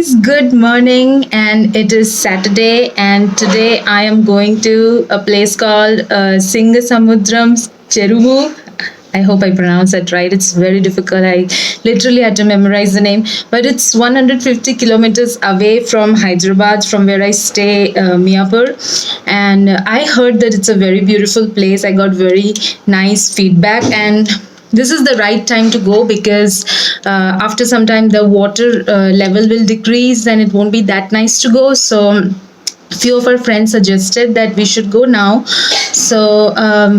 guys, good morning, and it is Saturday, and today I am going to a place called Singasamudram Cheruvu. I hope I pronounced that right. It's very difficult. I literally had to memorize the name, but it's 150 kilometers away from Hyderabad, from where I stay, Miapur. And I heard that it's a very beautiful place. I got very nice feedback, and this is the right time to go because after some time the water level will decrease and it won't be that nice to go. So few of our friends suggested that we should go now. So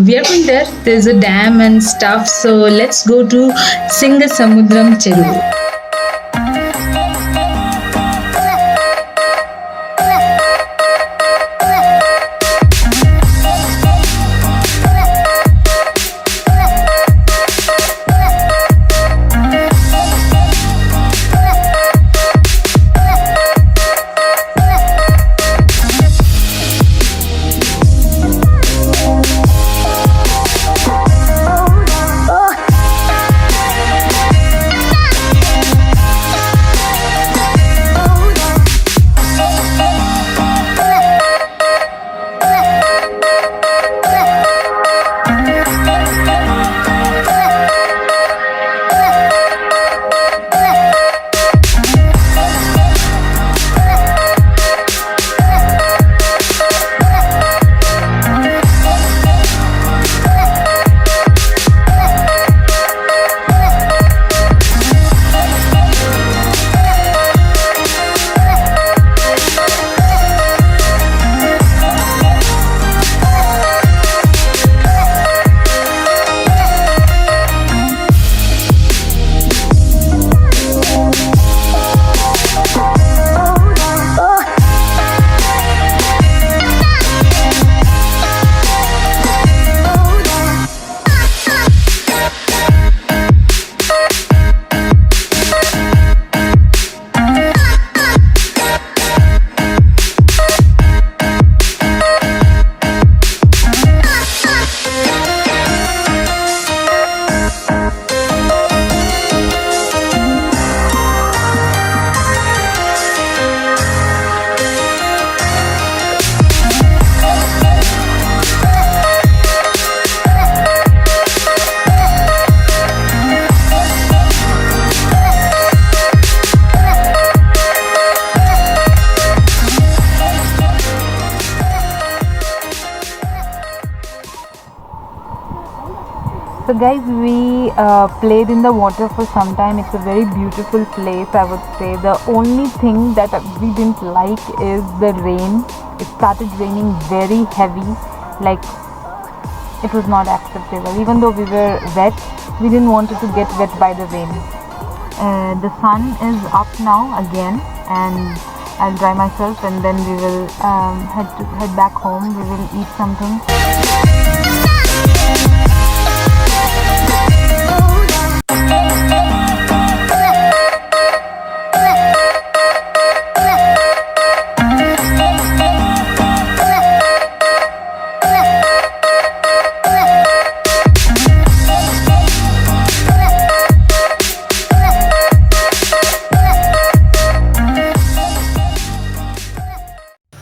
we are going there. There's a dam and stuff. So let's go to Singasamudram Cheruvu. So guys, we played in the water for some time. It's a very beautiful place, I would say. The only thing that we didn't like is the rain. It started raining very heavy, like it was not acceptable. Even though we were wet, we didn't want to get wet by the rain. The sun is up now again, and I'll dry myself and then we will head back home. We will eat something.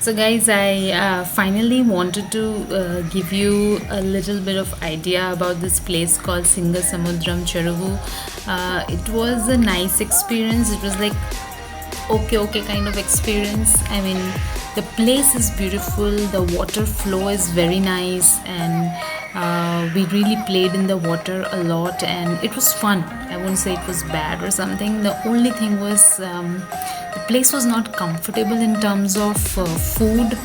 So guys, I finally wanted to give you a little bit of idea about this place called Singasamudram Cheruvu. It was a nice experience. It was like okay kind of experience. I mean, the place is beautiful, the water flow is very nice, and we really played in the water a lot, and it was fun. I won't say it was bad or something. The only thing was the place was not comfortable in terms of food.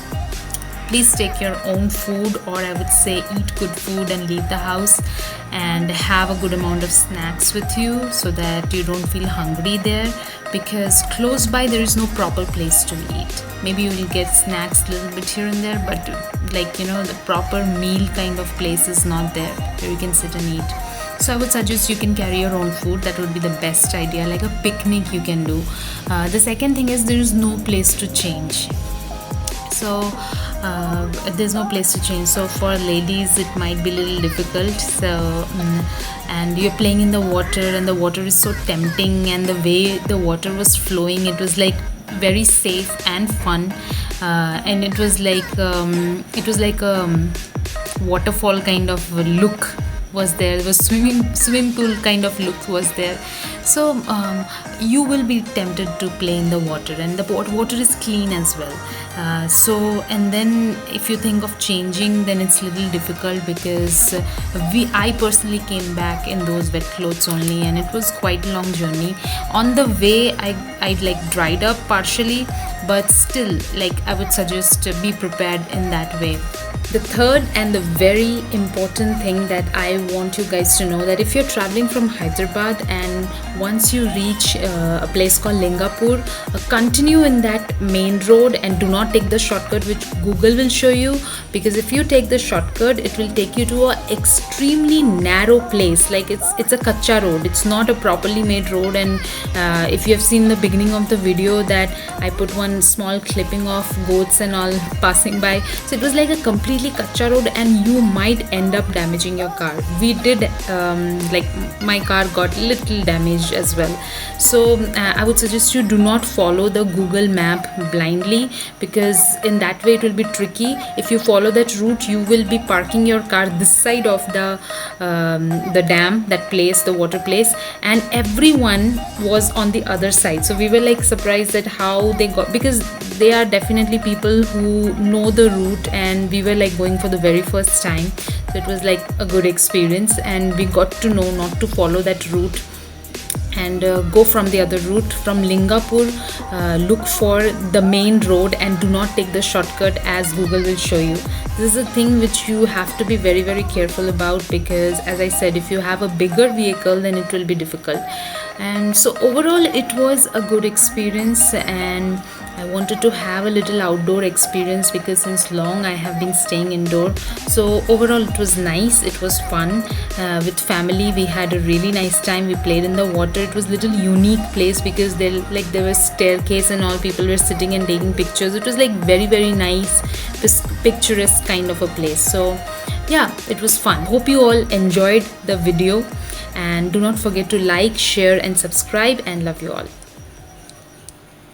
Please take your own food, or I would say eat good food and leave the house, and have a good amount of snacks with you so that you don't feel hungry there, because close by there is no proper place to eat. Maybe you will get snacks a little bit here and there, but the proper meal kind of place is not there where you can sit and eat. So I would suggest you can carry your own food. That would be the best idea, like a picnic you can do. The second thing is there is no place to change. So there's no place to change. So for ladies it might be a little difficult. So and you're playing in the water, and the water is so tempting, and the way the water was flowing, it was like very safe and fun, and it was like a waterfall kind of look was there. There was swimming pool kind of look was there. So you will be tempted to play in the water, and the water is clean as well. And then if you think of changing, then it's a little difficult because I personally came back in those wet clothes only, and it was quite a long journey. On the way, I like dried up partially, but still, like, I would suggest be prepared in that way. The third and the very important thing that I want you guys to know, that if you're traveling from Hyderabad and once you reach a place called Lingapur, continue in that main road and do not take the shortcut which Google will show you, because if you take the shortcut, it will take you to a extremely narrow place. Like it's a kacha road, it's not a properly made road. And if you have seen the beginning of the video that I put one small clipping of goats and all passing by, so it was like a completely kacha road, and you might end up damaging your car. We did, like my car got little damaged as well. So I would suggest you do not follow the Google map blindly, because in that way it will be tricky. If you follow that route, you will be parking your car this side of the dam, that place, the water place, and everyone was on the other side. So we were like surprised at how they got, because they are definitely people who know the route, and we were like going for the very first time. So it was like a good experience, and we got to know not to follow that route and go from the other route. From Lingapur, look for the main road and do not take the shortcut as Google will show you. This is a thing which you have to be very, very careful about, because as I said, if you have a bigger vehicle, then it will be difficult. And so overall it was a good experience, and I wanted to have a little outdoor experience because since long I have been staying indoor. So overall it was nice, it was fun. With family we had a really nice time. We played in the water. It was a little unique place because there was staircase and all, people were sitting and taking pictures. It was like very, very nice, picturesque kind of a place. So yeah, it was fun. Hope you all enjoyed the video, and do not forget to like, share and subscribe, and love you all.